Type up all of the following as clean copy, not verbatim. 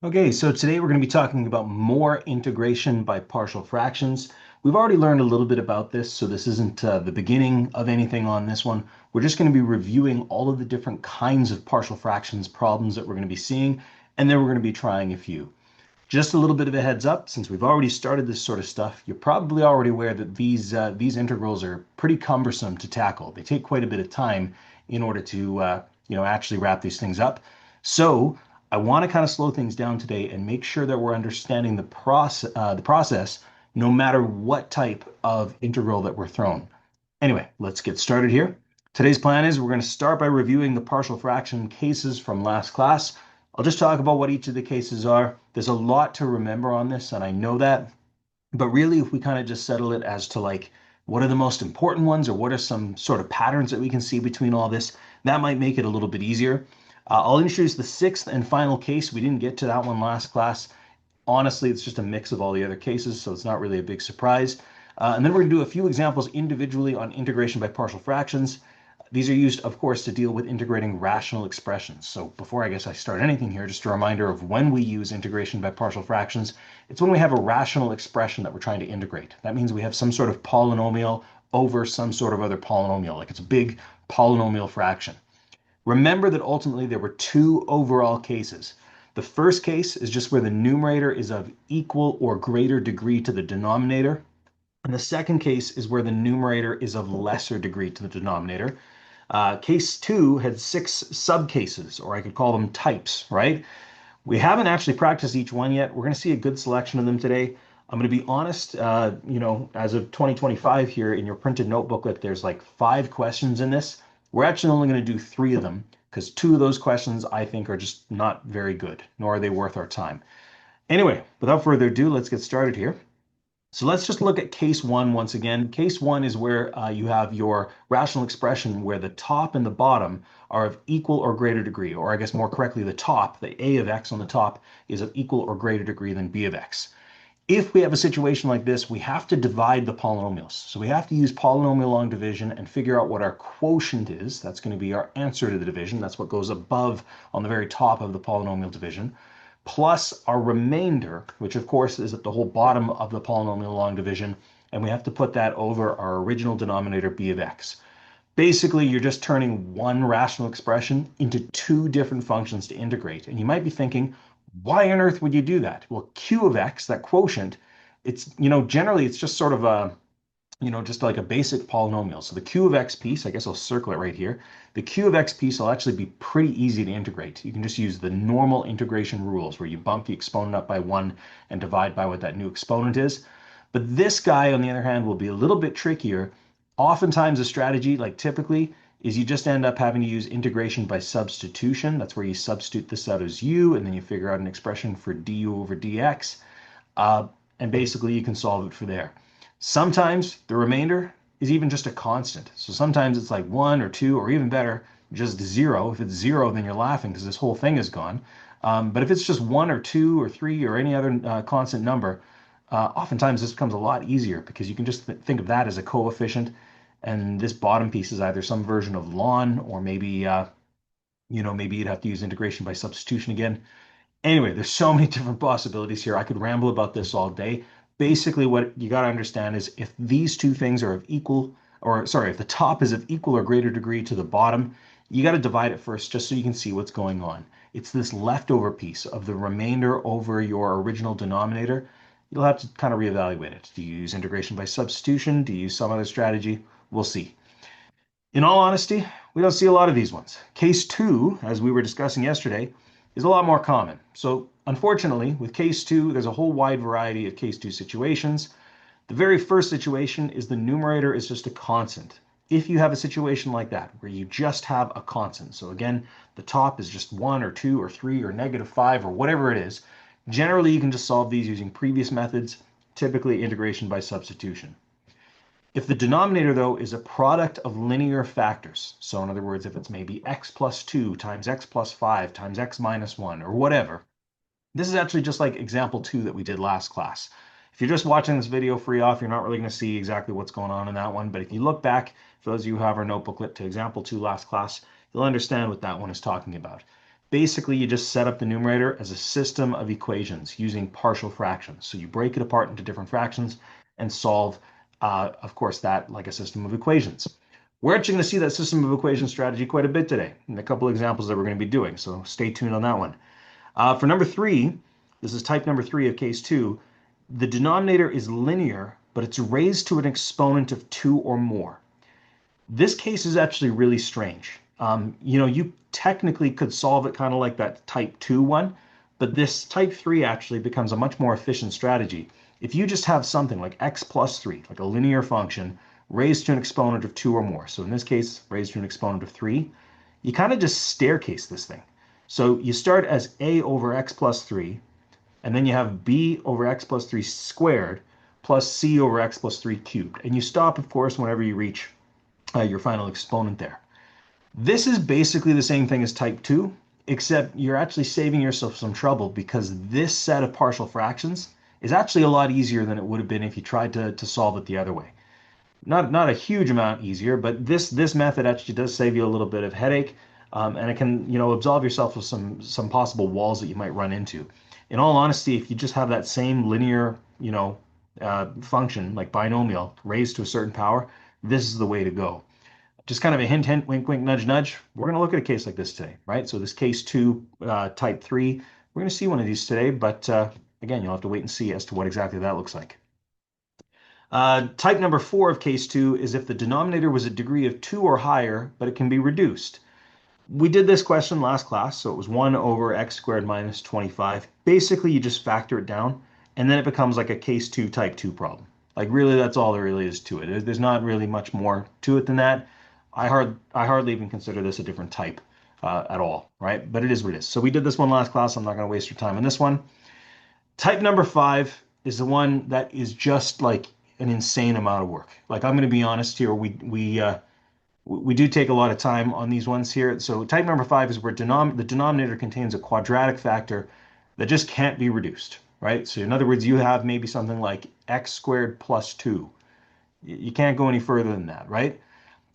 Okay, so today we're going to be talking about more integration by partial fractions. We've already learned a little bit about this, so this isn't the beginning of anything on this one. We're just going to be reviewing all of the different kinds of partial fractions problems that we're going to be seeing, and then we're going to be trying a few. Just a little bit of a heads up, since we've already started this sort of stuff, you're probably already aware that these integrals are pretty cumbersome to tackle. They take quite a bit of time in order to actually wrap these things up. So I want to kind of slow things down today and make sure that we're understanding the process, no matter what type of integral that we're thrown. Anyway, let's get started here. Today's plan is we're going to start by reviewing the partial fraction cases from last class. I'll just talk about what each of the cases are. There's a lot to remember on this, and I know that. But really, if we kind of just settle it as to like, what are the most important ones, or what are some sort of patterns that we can see between all this, that might make it a little bit easier. I'll introduce the sixth and final case. We didn't get to that one last class. Honestly, it's just a mix of all the other cases, so it's not really a big surprise. And then we're going to do a few examples individually on integration by partial fractions. These are used, of course, to deal with integrating rational expressions. So before I guess I start anything here, just a reminder of when we use integration by partial fractions. It's when we have a rational expression that we're trying to integrate. That means we have some sort of polynomial over some sort of other polynomial, like it's a big polynomial fraction. Remember that ultimately there were two overall cases. The first case is just where the numerator is of equal or greater degree to the denominator. And the second case is where the numerator is of lesser degree to the denominator. Case two had six subcases, or I could call them types, right? We haven't actually practiced each one yet. We're going to see a good selection of them today. I'm going to be honest, as of 2025 here in your printed notebooklet, there's like 5 questions in this. We're actually only going to do 3 of them because 2 of those questions I think are just not very good, nor are they worth our time. Anyway, without further ado, let's get started here. So let's just look at case one once again. Case one is where you have your rational expression where the top and the bottom are of equal or greater degree, or I guess more correctly, the top, the a of x on the top, is of equal or greater degree than b of x. If we have a situation like this, we have to divide the polynomials. So we have to use polynomial long division and figure out what our quotient is. That's going to be our answer to the division. That's what goes above on the very top of the polynomial division, plus our remainder, which of course is at the whole bottom of the polynomial long division, and we have to put that over our original denominator b of x. Basically, you're just turning one rational expression into 2 different functions to integrate. And you might be thinking, why on earth would you do that? Well, q of x, that quotient, generally it's just sort of just like a basic polynomial. So the q of x piece, I guess I'll circle it right here. The q of x piece will actually be pretty easy to integrate. You can just use the normal integration rules where you bump the exponent up by 1 and divide by what that new exponent is. But this guy, on the other hand, will be a little bit trickier. Oftentimes a strategy, like typically, is you just end up having to use integration by substitution. That's where you substitute this out as u, and then you figure out an expression for du over dx. And basically you can solve it for there. Sometimes the remainder is even just a constant. So sometimes it's like 1 or 2, or even better, just 0. If it's 0, then you're laughing because this whole thing is gone. But if it's just 1 or 2 or 3 or any other constant number, oftentimes this becomes a lot easier because you can just think of that as a coefficient. And this bottom piece is either some version of ln, or maybe you'd have to use integration by substitution again. Anyway, there's so many different possibilities here. I could ramble about this all day. Basically, what you got to understand is if these two things are of equal, or sorry, if the top is of equal or greater degree to the bottom, you got to divide it first just so you can see what's going on. It's this leftover piece of the remainder over your original denominator. You'll have to kind of reevaluate it. Do you use integration by substitution? Do you use some other strategy? We'll see. In all honesty, we don't see a lot of these ones. Case two, as we were discussing yesterday, is a lot more common. So unfortunately, with case two, there's a whole wide variety of case two situations. The very first situation is the numerator is just a constant. If you have a situation like that, where you just have a constant, so again, the top is just 1 or 2 or 3 or -5 or whatever it is, generally you can just solve these using previous methods, typically integration by substitution. If the denominator, though, is a product of linear factors, so in other words, if it's maybe x plus 2 times x plus 5 times x minus 1 or whatever, this is actually just like example 2 that we did last class. If you're just watching this video free off, you're not really going to see exactly what's going on in that one. But if you look back, for those of you who have our notebooklet to example 2 last class, you'll understand what that one is talking about. Basically, you just set up the numerator as a system of equations using partial fractions. So you break it apart into different fractions and solve, of course, that like a system of equations. We're actually going to see that system of equations strategy quite a bit today in a couple of examples that we're going to be doing. So stay tuned on that one. For number 3, this is type number 3 of case 2, the denominator is linear, but it's raised to an exponent of 2 or more. This case is actually really strange. You technically could solve it kind of like that type 2 one, but this type 3 actually becomes a much more efficient strategy. If you just have something like x plus 3, like a linear function, raised to an exponent of 2 or more, so in this case, raised to an exponent of 3, you kind of just staircase this thing. So you start as a over x plus 3, and then you have b over x plus 3 squared plus c over x plus 3 cubed. And you stop, of course, whenever you reach your final exponent there. This is basically the same thing as type 2, except you're actually saving yourself some trouble because this set of partial fractions is actually a lot easier than it would have been if you tried to solve it the other way. Not a huge amount easier, but this method actually does save you a little bit of headache, and it can absolve yourself of some possible walls that you might run into. In all honesty, if you just have that same linear function like binomial raised to a certain power, this is the way to go. Just kind of a hint, hint, wink, wink, nudge, nudge. We're going to look at a case like this today, right? So this case 2, type 3, we're going to see one of these today, but again, you'll have to wait and see as to what exactly that looks like. Type number 4 of case 2 is if the denominator was a degree of 2 or higher, but it can be reduced. We did this question last class, so it was 1 over x squared minus 25. Basically, you just factor it down, and then it becomes like a case 2 type 2 problem. Like really, that's all there really is to it. There's not really much more to it than that. I hardly even consider this a different type at all, right? But it is what it is. So we did this one last class. I'm not going to waste your time on this one. Type number 5 is the one that is just like an insane amount of work. Like I'm going to be honest here, we do take a lot of time on these ones here. So type number 5 is where the denominator contains a quadratic factor that just can't be reduced, right? So in other words, you have maybe something like x squared plus 2. You can't go any further than that, right?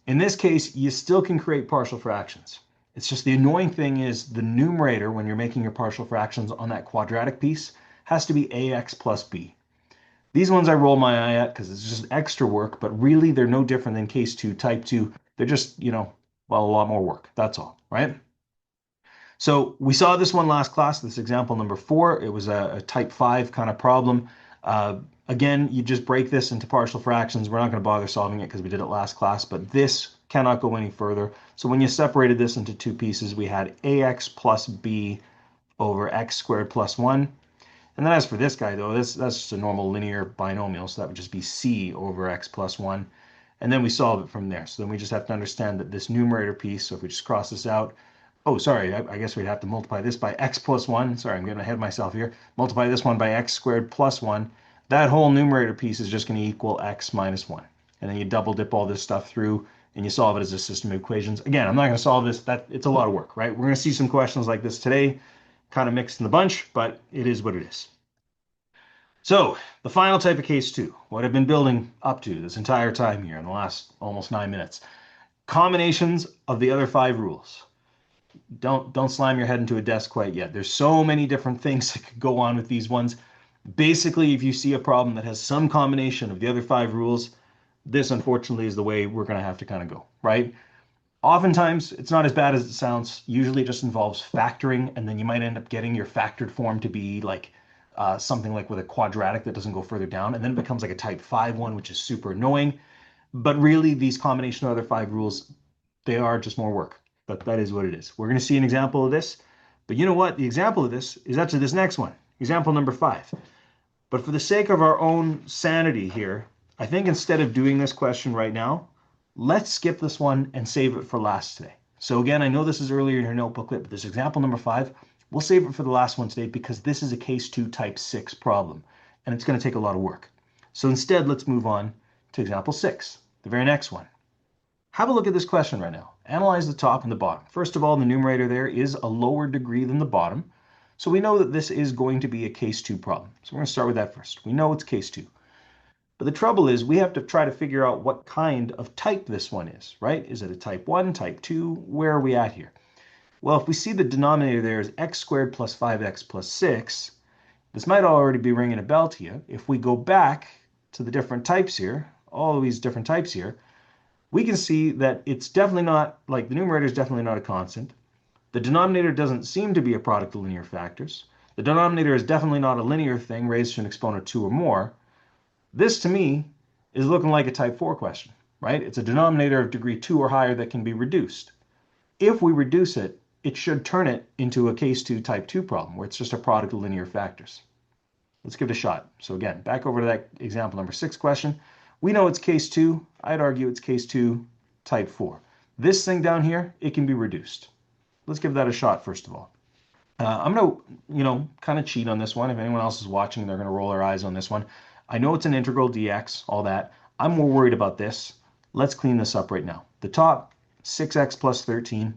In this case, you still can create partial fractions. It's just the annoying thing is the numerator, when you're making your partial fractions on that quadratic piece, has to be ax plus b. These ones I roll my eye at because it's just extra work, but really they're no different than case 2, type 2. They're just, well, a lot more work. That's all, right? So we saw this one last class, this example number 4. It was a type 5 kind of problem. Again, you just break this into partial fractions. We're not going to bother solving it because we did it last class, but this cannot go any further. So when you separated this into 2 pieces, we had ax plus b over x squared plus 1. And then as for this guy, though, that's just a normal linear binomial, so that would just be c over x plus 1. And then we solve it from there. So then we just have to understand that this numerator piece, so if we just cross this out, oh, sorry, I guess we'd have to multiply this by x plus 1. Sorry, I'm getting ahead of myself here. Multiply this one by x squared plus 1. That whole numerator piece is just going to equal x minus 1. And then you double dip all this stuff through and you solve it as a system of equations. Again, I'm not going to solve this. It's a lot of work, right? We're going to see some questions like this today, kind of mixed in the bunch, but it is what it is. So the final type of case 2, what I've been building up to this entire time here in the last almost 9 minutes, combinations of the other 5 rules. Don't slam your head into a desk quite yet. There's so many different things that could go on with these ones. Basically, if you see a problem that has some combination of the other 5 rules, this unfortunately is the way we're going to have to kind of go, right? Oftentimes, it's not as bad as it sounds. Usually it just involves factoring, and then you might end up getting your factored form to be like something like with a quadratic that doesn't go further down, and then it becomes like a type 5 one, which is super annoying. But really, these combination of other 5 rules, they are just more work. But that is what it is. We're going to see an example of this. But you know what? The example of this is actually this next one, example number 5. But for the sake of our own sanity here, I think instead of doing this question right now, let's skip this one and save it for last today. So again, I know this is earlier in your notebooklet, but this example number 5, we'll save it for the last one today because this is a case 2 type 6 problem, and it's going to take a lot of work. So instead, let's move on to example 6, the very next one. Have a look at this question right now. Analyze the top and the bottom. First of all, the numerator there is a lower degree than the bottom. So we know that this is going to be a case 2 problem. So we're going to start with that first. We know it's case 2. But the trouble is we have to try to figure out what kind of type this one is, right? Is it a type 1, type 2? Where are we at here? Well, if we see the denominator there is x squared plus 5x plus 6, this might already be ringing a bell to you. If we go back to the different types here, all of these different types here, we can see that it's definitely not, like the numerator is definitely not a constant. The denominator doesn't seem to be a product of linear factors. The denominator is definitely not a linear thing raised to an exponent of 2 or more. This, to me, is looking like a type 4 question, right? It's a denominator of degree 2 or higher that can be reduced. If we reduce it, it should turn it into a case 2 type 2 problem where it's just a product of linear factors. Let's give it a shot. So again, back over to that example number 6 question. We know it's case 2. I'd argue it's case 2 type 4. This thing down here, it can be reduced. Let's give that a shot first of all. I'm going to, kind of cheat on this one. If anyone else is watching, they're going to roll their eyes on this one. I know it's an integral dx, all that. I'm more worried about this. Let's clean this up right now. The top, 6x plus 13.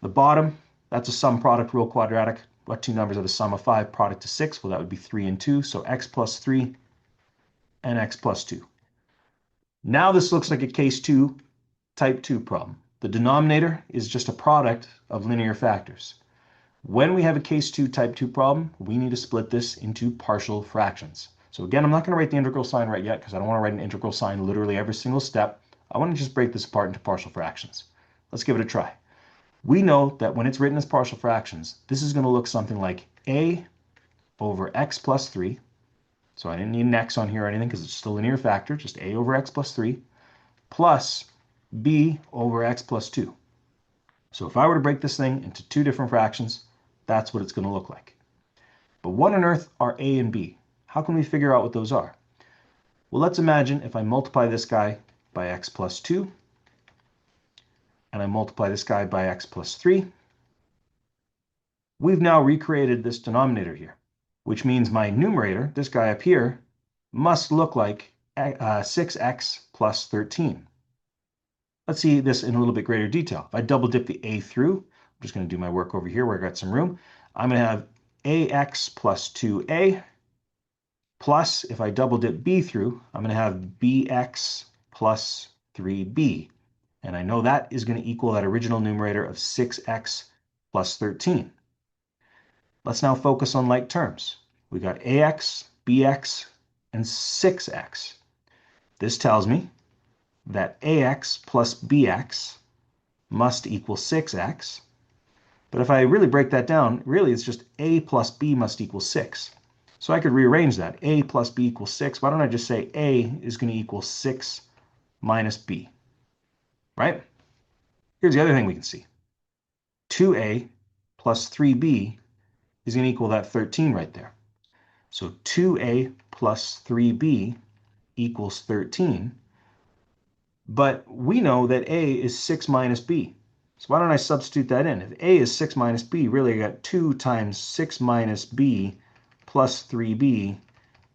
The bottom, that's a sum product rule quadratic. What two numbers are the sum of 5 product to 6? Well, that would be 3 and 2. So x plus 3 and x plus 2. Now this looks like a case 2 type 2 problem. The denominator is just a product of linear factors. When we have a case 2 type 2 problem, we need to split this into partial fractions. So again, I'm not going to write the integral sign right yet because I don't want to write an integral sign literally every single step. I want to just break this apart into partial fractions. Let's give it a try. We know that when it's written as partial fractions, this is going to look something like a over x plus 3. So I didn't need an x on here or anything because it's still a linear factor, just a over x plus 3, plus b over x plus 2. So if I were to break this thing into two different fractions, that's what it's going to look like. But what on earth are a and b? How can we figure out what those are? Well, let's imagine if I multiply this guy by x plus 2, and I multiply this guy by x plus 3, we've now recreated this denominator here, which means my numerator, this guy up here, must look like 6x plus 13. Let's see this in a little bit greater detail. If I double dip the a through, I'm just going to do my work over here where I got some room. I'm going to have ax plus 2a plus, if I double dip b through, I'm going to have bx plus 3b. And I know that is going to equal that original numerator of 6x plus 13. Let's now focus on like terms. We got ax, bx, and 6x. This tells me that ax plus bx must equal 6x. But if I really break that down, really it's just a plus b must equal 6. So I could rearrange that. A plus b equals 6. Why don't I just say a is going to equal 6 minus b, right? Here's the other thing we can see. 2a plus 3b is going to equal that 13 right there. So 2a plus 3b equals 13. But we know that a is 6 minus b. So why don't I substitute that in? If a is 6 minus b, really I got 2 times 6 minus b plus 3b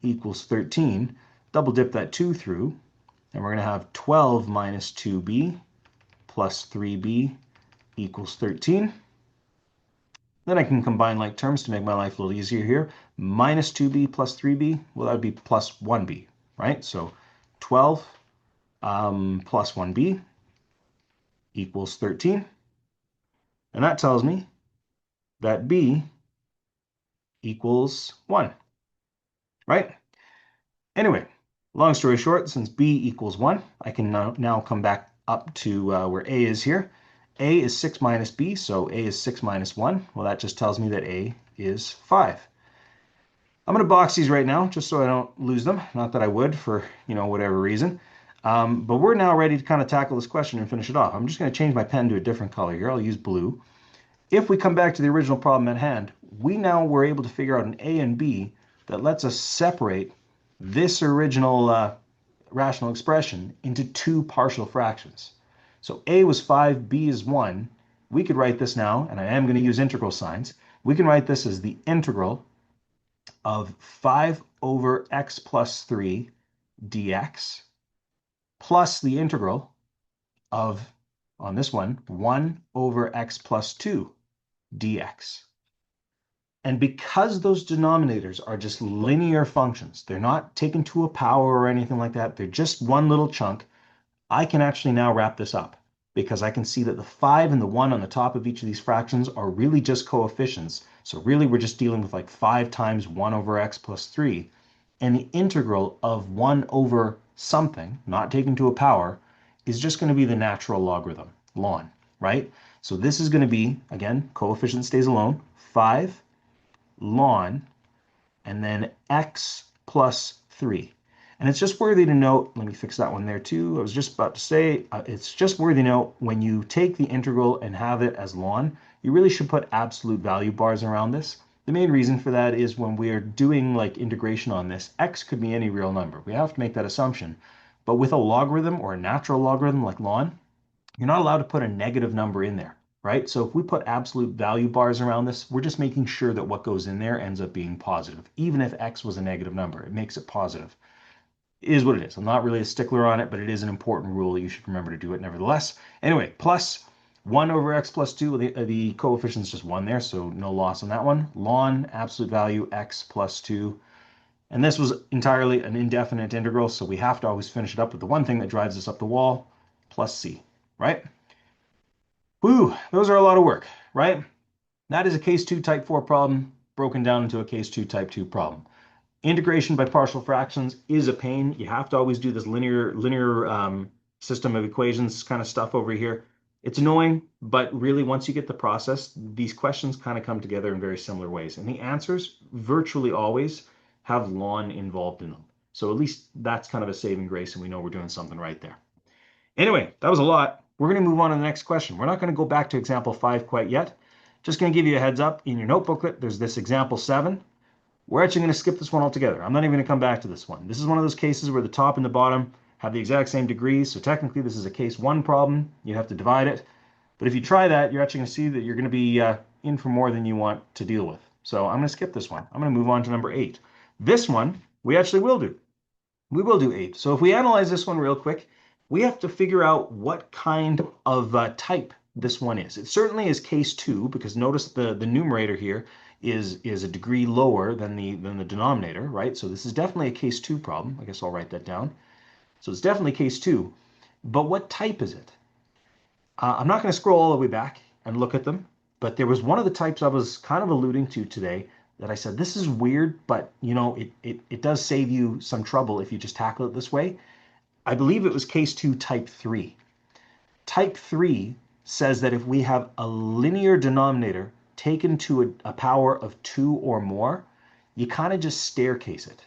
equals 13. Double dip that 2 through, and we're going to have 12 minus 2b plus 3b equals 13. Then I can combine like terms to make my life a little easier here. Minus 2b plus 3b, well, that would be plus 1b, right? So 12 plus 1b equals 13. And that tells me that b equals 1, right? Anyway, long story short, since b equals 1, I can now come back up to where a is here. A is 6 minus b, so a is 6 minus 1. Well, that just tells me that a is 5. I'm going to box these right now just so I don't lose them. Not that I would for, whatever reason. But we're now ready to kind of tackle this question and finish it off. I'm just going to change my pen to a different color here. I'll use blue. If we come back to the original problem at hand, we now were able to figure out an a and b that lets us separate this original rational expression into two partial fractions. So a was 5, b is 1. We could write this now, and I am going to use integral signs. We can write this as the integral of 5 over x plus 3 dx plus the integral of, on this one, 1 over x plus 2 dx. And because those denominators are just linear functions, they're not taken to a power or anything like that, they're just one little chunk, I can actually now wrap this up. because I can see that the 5 and the 1 on the top of each of these fractions are really just coefficients. So really we're just dealing with like 5 times 1 over x plus 3. And the integral of 1 over something, not taken to a power, is just going to be the natural logarithm, ln, right? So this is going to be, again, coefficient stays alone, 5 ln, and then x plus 3. And it's just worthy to note, let me fix that one there too. I was just about to say, it's just worthy to note when you take the integral and have it as ln, you really should put absolute value bars around this. The main reason for that is when we're doing like integration on this, x could be any real number. We have to make that assumption. But with a logarithm or a natural logarithm like ln, you're not allowed to put a negative number in there, right? So if we put absolute value bars around this, we're just making sure that what goes in there ends up being positive. Even if x was a negative number, it makes it positive. It is what it is. I'm not really a stickler on it, but it is an important rule that you should remember to do it nevertheless. Anyway, plus 1 over x plus 2, the coefficient's just 1 there, so no loss on that one. Ln, absolute value, x plus 2. And this was entirely an indefinite integral, so we have to always finish it up with the one thing that drives us up the wall, plus c, right? Whew, those are a lot of work, right? That is a case 2 type 4 problem broken down into a case 2 type 2 problem. Integration by partial fractions is a pain. You have to always do this linear system of equations kind of stuff over here. It's annoying, but really once you get the process, these questions kind of come together in very similar ways. And the answers virtually always have ln involved in them. So at least that's kind of a saving grace, and we know we're doing something right there. Anyway, that was a lot. We're going to move on to the next question. We're not going to go back to example 5 quite yet. Just going to give you a heads up. In your notebooklet, there's this example 7. We're actually going to skip this one altogether. I'm not even going to come back to this one. This is one of those cases where the top and the bottom have the exact same degrees. So technically, this is a case 1 problem. You have to divide it. But if you try that, you're actually going to see that you're going to be in for more than you want to deal with. So I'm going to skip this one. I'm going to move on to number 8. This one, we actually will do. We will do 8. So if we analyze this one real quick, we have to figure out what kind of type this one is. It certainly is case 2, because notice the numerator here is a degree lower than the denominator, right? So this is definitely a case 2 problem. I guess I'll write that down. So it's definitely case 2. But what type is it? I'm not going to scroll all the way back and look at them, but there was one of the types I was kind of alluding to today that I said, this is weird, but you know, it does save you some trouble if you just tackle it this way. I believe it was case 2 type 3. Type 3 says that if we have a linear denominator taken to a power of 2 or more, you kind of just staircase it.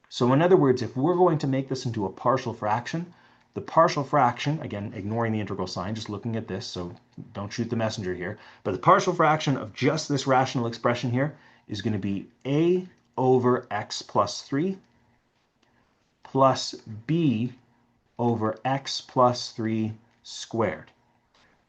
So in other words, if we're going to make this into a partial fraction, the partial fraction, again, ignoring the integral sign, just looking at this, so don't shoot the messenger here, but the partial fraction of just this rational expression here is going to be a over x plus 3 plus b over x plus 3 squared.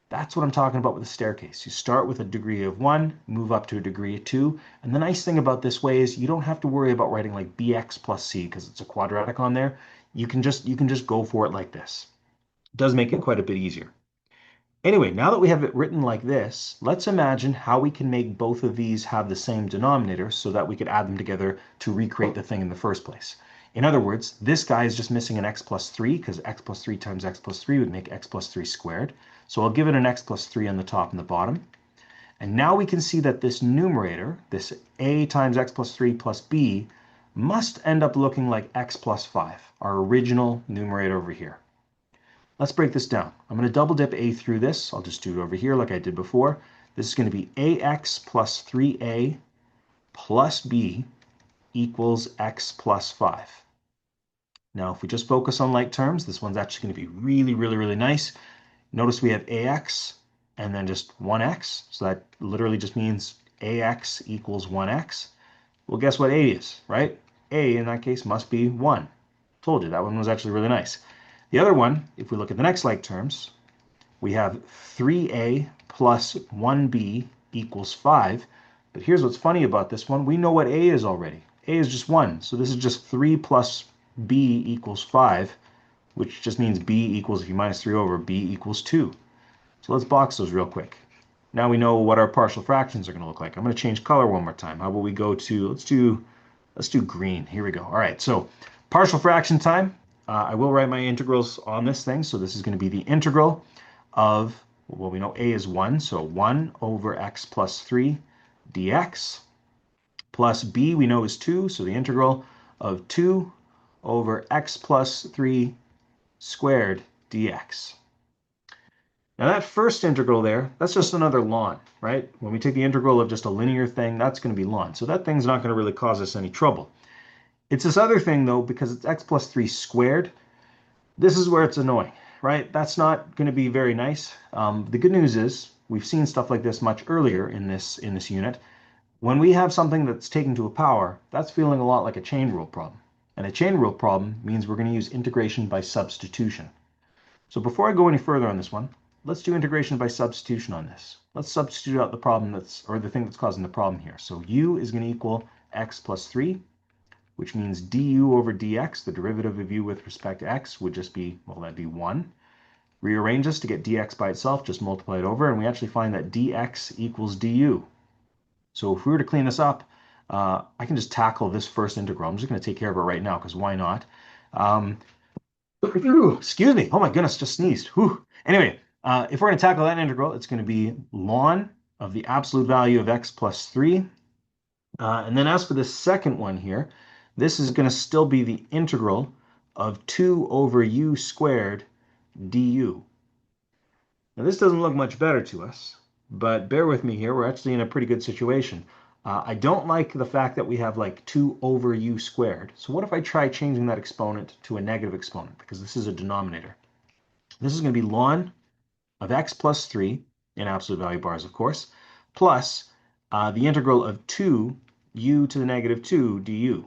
That's what I'm talking about with the staircase. You start with a degree of 1, move up to a degree of 2. And the nice thing about this way is you don't have to worry about writing like bx plus c because it's a quadratic on there. You can just go for it like this. It does make it quite a bit easier. Anyway, now that we have it written like this, let's imagine how we can make both of these have the same denominator so that we could add them together to recreate the thing in the first place. In other words, this guy is just missing an x plus 3 because x plus 3 times x plus 3 would make x plus 3 squared. So I'll give it an x plus 3 on the top and the bottom. And now we can see that this numerator, this a times x plus 3 plus b, must end up looking like x plus 5, our original numerator over here. Let's break this down. I'm going to double dip a through this. I'll just do it over here like I did before. This is going to be ax plus 3a plus b equals x plus 5. Now, if we just focus on like terms, this one's actually going to be really, really, really nice. Notice we have ax and then just 1x. So that literally just means ax equals 1x. Well, guess what a is, right? A in that case must be 1. Told you, that one was actually really nice. The other one, if we look at the next like terms, we have 3a plus 1b equals 5. But here's what's funny about this one. We know what a is already. A is just 1. So this is just 3 plus b equals 5, which just means b equals, if you minus 3 over, b equals 2. So let's box those real quick. Now we know what our partial fractions are going to look like. I'm going to change color one more time. How about we go to, let's do green. Here we go. All right, so partial fraction time. I will write my integrals on this thing. So this is going to be the integral of, well, we know a is 1, so 1 over x plus 3 dx, plus b we know is 2, so the integral of 2 over x plus 3 squared dx. Now that first integral there, that's just another ln, right? When we take the integral of just a linear thing, that's going to be ln. So that thing's not going to really cause us any trouble. It's this other thing, though, because it's x plus 3 squared. This is where it's annoying, right? That's not going to be very nice. The good news is we've seen stuff like this much earlier in this unit. When we have something that's taken to a power, that's feeling a lot like a chain rule problem. And a chain rule problem means we're going to use integration by substitution. So before I go any further on this one, let's do integration by substitution on this. Let's substitute out the problem the thing that's causing the problem here. So u is going to equal x plus 3, which means du over dx, the derivative of u with respect to x, would just be, well, that'd be 1. Rearrange this to get dx by itself, just multiply it over, and we actually find that dx equals du. So if we were to clean this up, I can just tackle this first integral. I'm just going to take care of it right now, because why not? Excuse me. Oh my goodness, just sneezed. Whew. Anyway, if we're going to tackle that integral, it's going to be ln of the absolute value of x plus 3. And then as for the second one here, this is going to still be the integral of 2 over u squared du. Now this doesn't look much better to us, but bear with me here. We're actually in a pretty good situation. I don't like the fact that we have like 2 over u squared. So what if I try changing that exponent to a negative exponent? Because this is a denominator. This is going to be ln of x plus 3, in absolute value bars, of course, plus the integral of 2 u to the negative 2 du.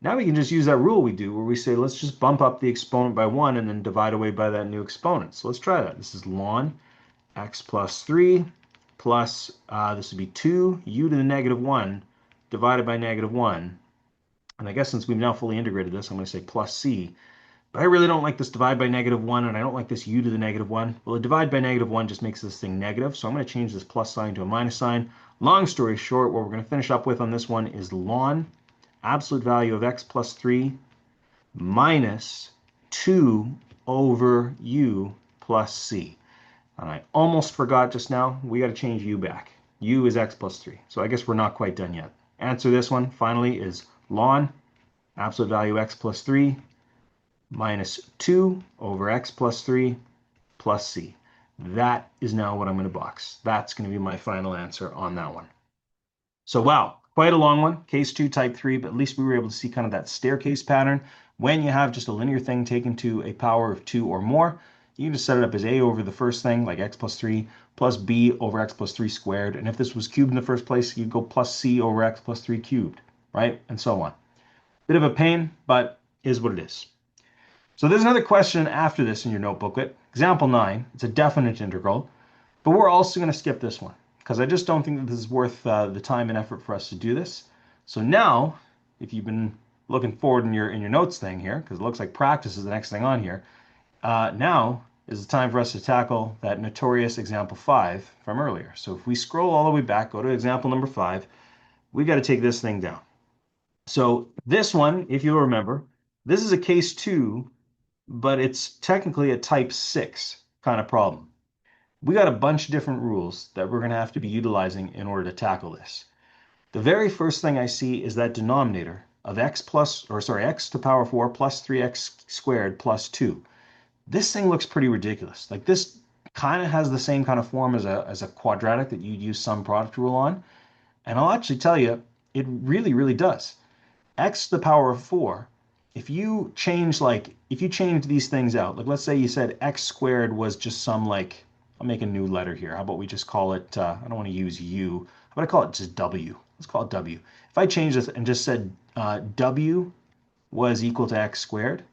Now we can just use that rule we do where we say, let's just bump up the exponent by 1 and then divide away by that new exponent. So let's try that. This is ln x plus 3 plus, this would be 2 u to the negative 1 divided by negative 1. And I guess since we've now fully integrated this, I'm going to say plus c. But I really don't like this divide by negative 1, and I don't like this u to the negative 1. Well, a divide by negative 1 just makes this thing negative, so I'm going to change this plus sign to a minus sign. Long story short, what we're going to finish up with on this one is ln absolute value of x plus 3 minus 2 over u plus c. And I almost forgot just now, we got to change u back. U is x plus 3, so I guess we're not quite done yet. Answer this one, finally, is ln absolute value x plus 3 minus 2 over x plus 3 plus c. That is now what I'm going to box. That's going to be my final answer on that one. So wow, quite a long one, case 2 type 3, but at least we were able to see kind of that staircase pattern. When you have just a linear thing taken to a power of 2 or more, you can just set it up as a over the first thing, like x plus 3, plus b over x plus 3 squared. And if this was cubed in the first place, you'd go plus c over x plus 3 cubed, right? And so on. Bit of a pain, but is what it is. So there's another question after this in your notebooklet. Example 9, it's a definite integral, but we're also going to skip this one because I just don't think that this is worth the time and effort for us to do this. So now, if you've been looking forward in your notes thing here, because it looks like practice is the next thing on here, now is the time for us to tackle that notorious example 5 from earlier. So if we scroll all the way back, go to example number 5, we got to take this thing down. So this one, if you'll remember, this is a case 2, but it's technically a type 6 kind of problem. We got a bunch of different rules that we're going to have to be utilizing in order to tackle this. The very first thing I see is that denominator of x to the power 4 plus 3x squared plus 2. This thing looks pretty ridiculous. Like this kind of has the same kind of form as a quadratic that you'd use sum product rule on. And I'll actually tell you, it really, really does. X to the power of 4, if you change these things out, like let's say you said x squared was just some like, I'll make a new letter here. How about we just call it, I don't want to use u, how about I call it just w? Let's call it w. If I change this and just said w was equal to x squared,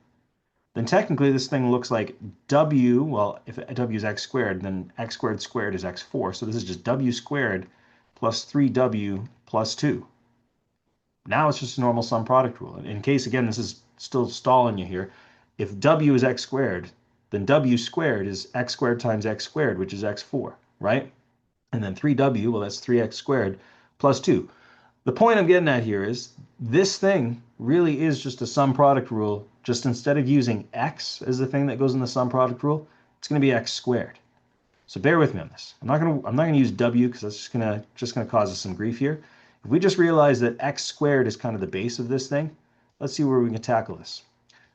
then technically this thing looks like w, well, if w is x squared, then x squared squared is x4. So this is just w squared plus 3w plus 2. Now it's just a normal sum product rule. In case, again, this is still stalling you here, if w is x squared, then w squared is x squared times x squared, which is x4, right? And then 3w, well, that's 3x squared plus 2. The point I'm getting at here is this thing really is just a sum product rule. Just instead of using x as the thing that goes in the sum product rule, it's going to be x squared. So bear with me on this. I'm not going to use w because that's just going to cause us some grief here. If we just realize that x squared is kind of the base of this thing, let's see where we can tackle this.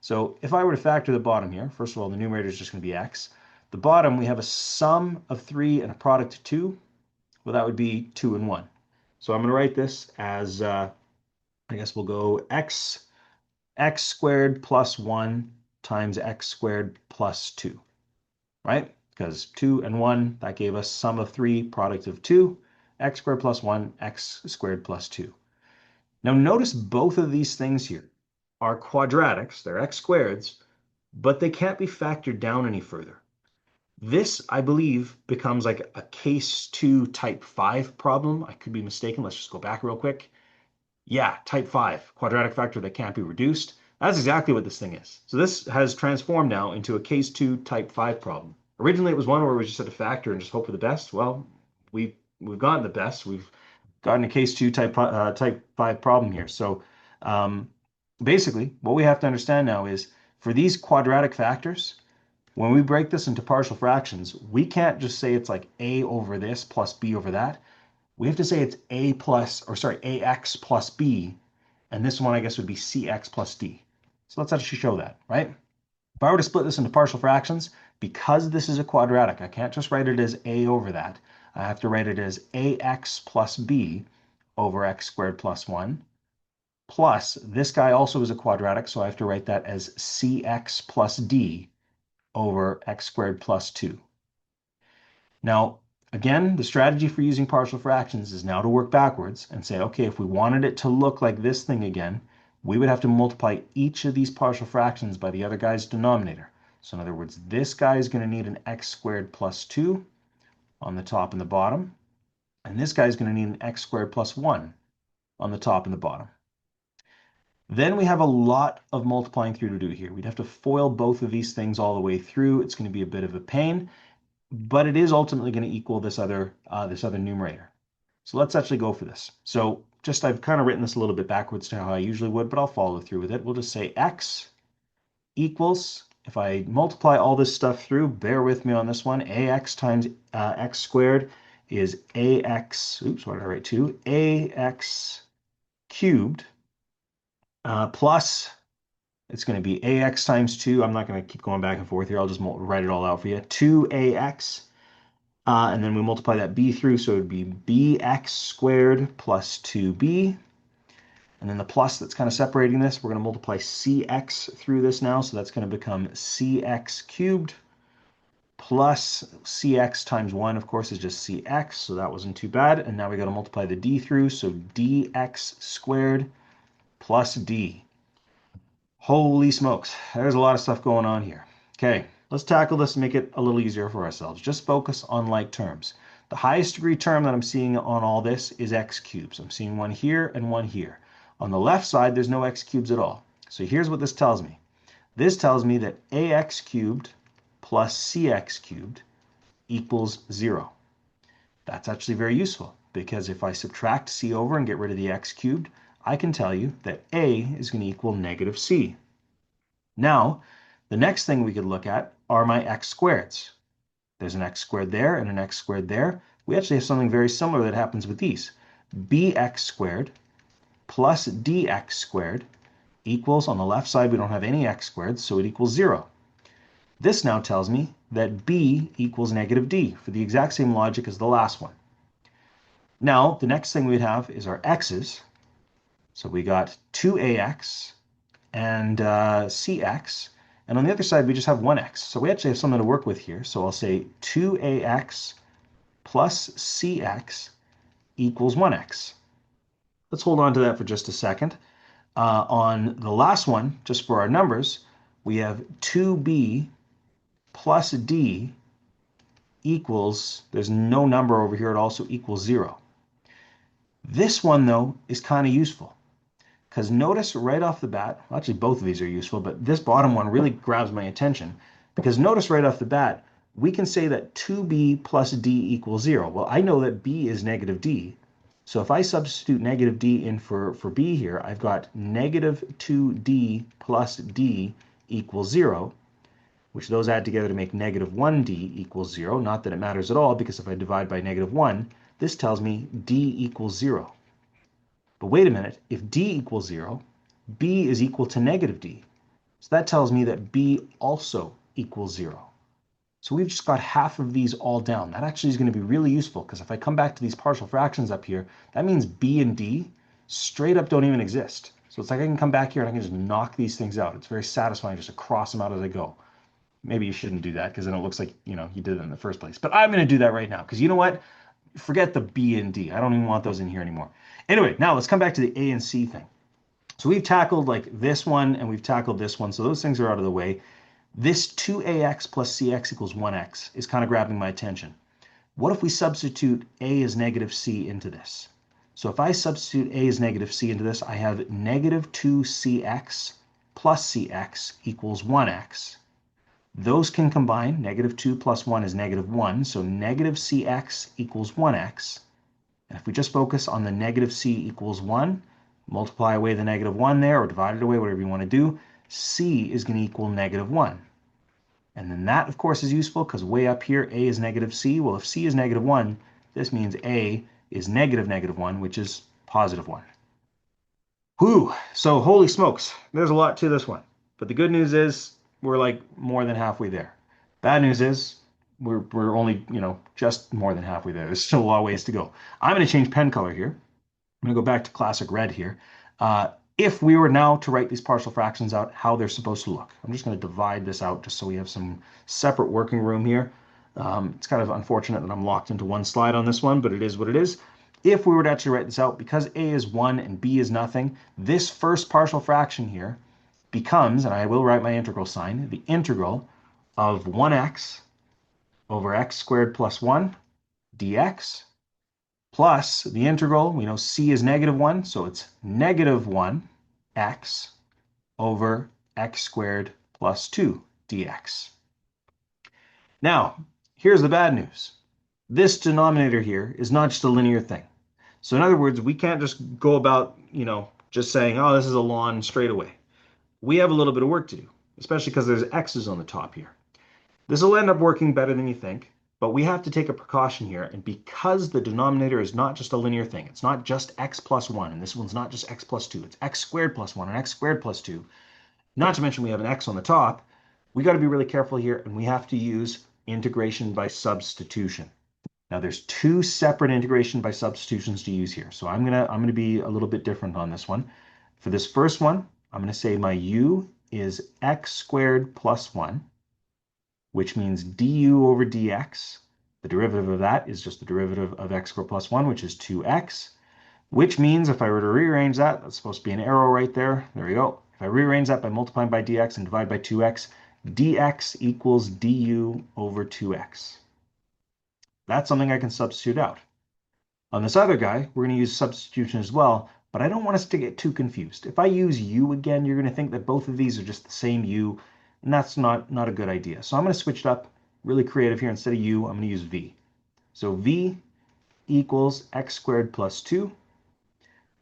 So if I were to factor the bottom here, first of all, the numerator is just going to be x. The bottom, we have a sum of 3 and a product of 2. Well, that would be 2 and 1. So I'm going to write this as, I guess we'll go x squared plus 1 times x squared plus 2, right? Because 2 and 1, that gave us sum of 3, product of 2, x squared plus 1, x squared plus 2. Now notice both of these things here are quadratics, they're x squareds, but they can't be factored down any further. This, I believe, becomes like a case 2 type 5 problem. I could be mistaken. Let's just go back real quick. Yeah, type 5, quadratic factor that can't be reduced. That's exactly what this thing is. So this has transformed now into a case 2 type 5 problem. Originally, it was one where we just had to factor and just hope for the best. Well, we've gotten the best. We've gotten a case 2 type 5 problem here. So basically, what we have to understand now is for these quadratic factors, when we break this into partial fractions, we can't just say it's like a over this plus b over that. We have to say it's ax plus b, and this one I guess would be cx plus d. So let's actually show that, right? If I were to split this into partial fractions, because this is a quadratic, I can't just write it as a over that. I have to write it as ax plus b over x squared plus 1, plus this guy also is a quadratic, so I have to write that as cx plus d over x squared plus 2. Now, again, the strategy for using partial fractions is now to work backwards and say, okay, if we wanted it to look like this thing again, we would have to multiply each of these partial fractions by the other guy's denominator. So in other words, this guy is going to need an x squared plus 2 on the top and the bottom, and this guy is going to need an x squared plus 1 on the top and the bottom. Then we have a lot of multiplying through to do here. We'd have to FOIL both of these things all the way through. It's going to be a bit of a pain, but it is ultimately going to equal this other numerator. So let's actually go for this. So just I've kind of written this a little bit backwards to how I usually would, but I'll follow through with it. We'll just say x equals, if I multiply all this stuff through, bear with me on this one, ax times x squared is ax, oops, what did I write to? Ax cubed plus, it's going to be ax times 2. I'm not going to keep going back and forth here. I'll just write it all out for you. 2ax, and then we multiply that b through, so it would be bx squared plus 2b. And then the plus that's kind of separating this, we're going to multiply cx through this now, so that's going to become cx cubed plus cx times 1, of course, is just cx, so that wasn't too bad. And now we got to multiply the d through, so dx squared plus d. Holy smokes, there's a lot of stuff going on here. Okay, let's tackle this and make it a little easier for ourselves. Just focus on like terms. The highest degree term that I'm seeing on all this is x cubes. I'm seeing one here and one here. On the left side, there's no x cubes at all. So here's what this tells me. This tells me that ax cubed plus cx cubed equals 0. That's actually very useful, because if I subtract c over and get rid of the x cubed, I can tell you that a is going to equal negative c. Now, the next thing we could look at are my x squareds. There's an x squared there and an x squared there. We actually have something very similar that happens with these. Bx squared plus dx squared equals, on the left side we don't have any x squared, so it equals 0. This now tells me that b equals negative d, for the exact same logic as the last one. Now, the next thing we'd have is our x's. So we got 2ax and cx, and on the other side we just have 1x. So we actually have something to work with here. So I'll say 2ax plus cx equals 1x. Let's hold on to that for just a second. On the last one, just for our numbers, we have 2b plus d equals, there's no number over here, it also equals 0. This one, though, is kind of useful, because notice right off the bat, well, actually both of these are useful, but this bottom one really grabs my attention, because notice right off the bat, we can say that 2b plus d equals 0. Well, I know that b is negative d, so if I substitute negative d in for b here, I've got negative 2d plus d equals 0. which those add together to make negative 1d equals 0. Not that it matters at all, because if I divide by negative 1, this tells me d equals 0. But wait a minute, if d equals 0, b is equal to negative d. So that tells me that b also equals 0. So we've just got half of these all down. That actually is going to be really useful, because if I come back to these partial fractions up here, that means b and d straight up don't even exist. So it's like I can come back here and I can just knock these things out. It's very satisfying just to cross them out as I go. Maybe you shouldn't do that, because then it looks like, you did it in the first place. But I'm going to do that right now, because you know what? Forget the b and d. I don't even want those in here anymore. Anyway, now let's come back to the a and c thing. So we've tackled like this one and we've tackled this one. So those things are out of the way. This 2ax plus cx equals 1x is kind of grabbing my attention. What if we substitute a as negative c into this? So if I substitute a as negative c into this, I have negative 2cx plus cx equals 1x. Those can combine. Negative 2 plus 1 is negative 1. So negative cx equals 1x. And if we just focus on the negative c equals 1, multiply away the negative 1 there, or divide it away, whatever you want to do, c is going to equal negative 1. And then that, of course, is useful, because way up here, a is negative c. Well, if c is negative 1, this means a is negative negative 1, which is positive 1. Whew! So holy smokes, there's a lot to this one. But the good news is we're like more than halfway there. Bad news is we're only, just more than halfway there. There's still a lot of ways to go. I'm going to change pen color here. I'm going to go back to classic red here. If we were now to write these partial fractions out, how they're supposed to look. I'm just going to divide this out just so we have some separate working room here. It's kind of unfortunate that I'm locked into one slide on this one, but it is what it is. If we were to actually write this out, because a is 1 and b is nothing, this first partial fraction here becomes, and I will write my integral sign, the integral of 1x over x squared plus 1 dx plus the integral, we know c is negative 1, so it's negative 1x over x squared plus 2 dx. Now, here's the bad news. This denominator here is not just a linear thing. So in other words, we can't just go about, just saying, oh, this is a ln straight away. We have a little bit of work to do, especially because there's x's on the top here. This will end up working better than you think, but we have to take a precaution here. And because the denominator is not just a linear thing, it's not just x plus 1, and this one's not just x plus 2, it's x squared plus 1 and x squared plus 2, not to mention we have an x on the top, we got to be really careful here, and we have to use integration by substitution. Now there's two separate integration by substitutions to use here. So I'm gonna be a little bit different on this one. For this first one, I'm gonna say my u is x squared plus 1, which means du over dx. The derivative of that is just the derivative of x squared plus 1, which is 2x, which means if I were to rearrange that, that's supposed to be an arrow right there. There we go. If I rearrange that by multiplying by dx and divide by 2x, dx equals du over 2x. That's something I can substitute out. On this other guy, we're going to use substitution as well, but I don't want us to get too confused. If I use u again, you're going to think that both of these are just the same u, and that's not a good idea. So I'm going to switch it up, really creative here. Instead of u, I'm going to use v. So v equals x squared plus 2.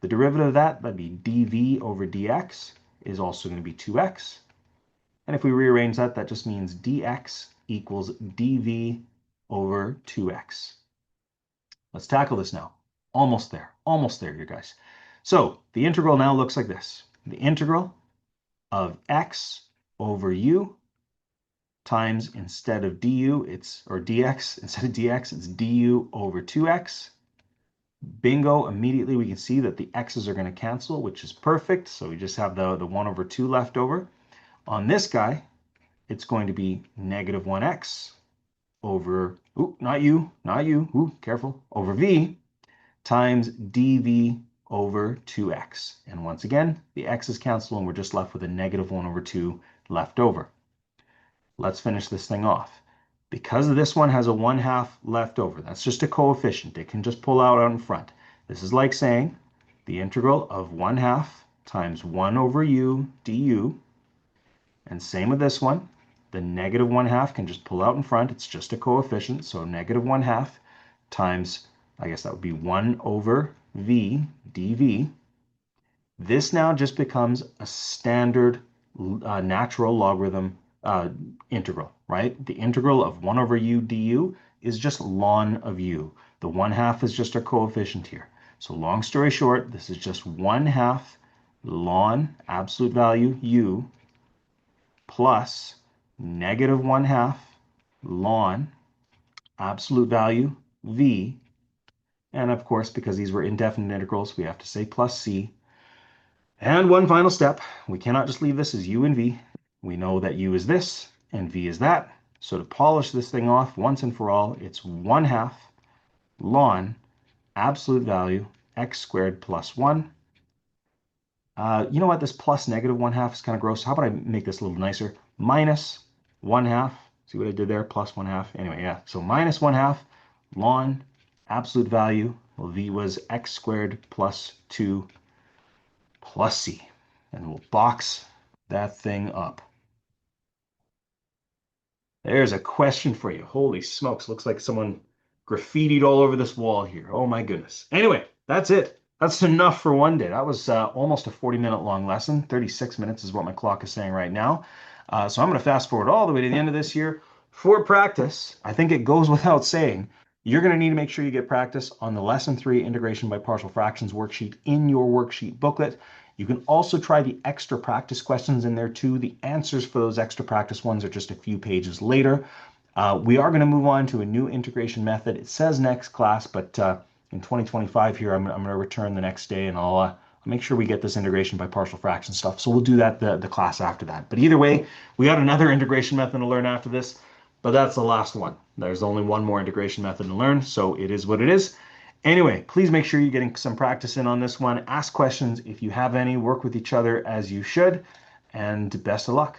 The derivative of that, that'd be dv over dx, is also going to be 2x. And if we rearrange that, that just means dx equals dv over 2x. Let's tackle this now. Almost there, you guys. So the integral now looks like this. The integral of x over u times, instead of du, or dx, instead of dx, it's du over 2x. Bingo, immediately we can see that the x's are going to cancel, which is perfect. So we just have the 1 over 2 left over. On this guy, it's going to be negative 1x over, not you, careful, over v times dv over 2x. And once again, the x's cancel and we're just left with a negative 1 over 2 left over. Let's finish this thing off. Because this one has a 1/2 left over, that's just a coefficient. It can just pull out in front. This is like saying the integral of 1/2 times 1 over u du. And same with this one. The negative 1/2 can just pull out in front. It's just a coefficient. So negative 1/2 times, I guess that would be 1 over v dv. This now just becomes a standard natural logarithm integral, right? The integral of 1 over u du is just ln of u. The 1/2 is just our coefficient here. So long story short, this is just 1/2 ln absolute value u plus negative 1/2 ln absolute value v. And of course, because these were indefinite integrals, we have to say plus c. And one final step, we cannot just leave this as u and v. We know that u is this and v is that. So to polish this thing off once and for all, it's 1/2 ln absolute value x squared plus 1. You know what? This plus negative 1/2 is kind of gross. How about I make this a little nicer? Minus 1/2. See what I did there? Plus 1/2. Anyway, yeah. So minus 1/2 ln absolute value. Well, v was x squared plus 2 plus c. And we'll box that thing up. There's a question for you. Holy smokes. Looks like someone graffitied all over this wall here. Oh my goodness. Anyway, that's it. That's enough for one day. That was almost a 40-minute long lesson. 36 minutes is what my clock is saying right now. So I'm going to fast forward all the way to the end of this here. For practice, I think it goes without saying, you're going to need to make sure you get practice on the Lesson 3 Integration by Partial Fractions worksheet in your worksheet booklet. You can also try the extra practice questions in there too. The answers for those extra practice ones are just a few pages later. We are going to move on to a new integration method. It says next class, but in 2025 here, I'm going to return the next day and I'll make sure we get this integration by partial fraction stuff. So we'll do that the class after that. But either way, we got another integration method to learn after this, but that's the last one. There's only one more integration method to learn, so it is what it is. Anyway, please make sure you're getting some practice in on this one. Ask questions if you have any. Work with each other as you should, and best of luck.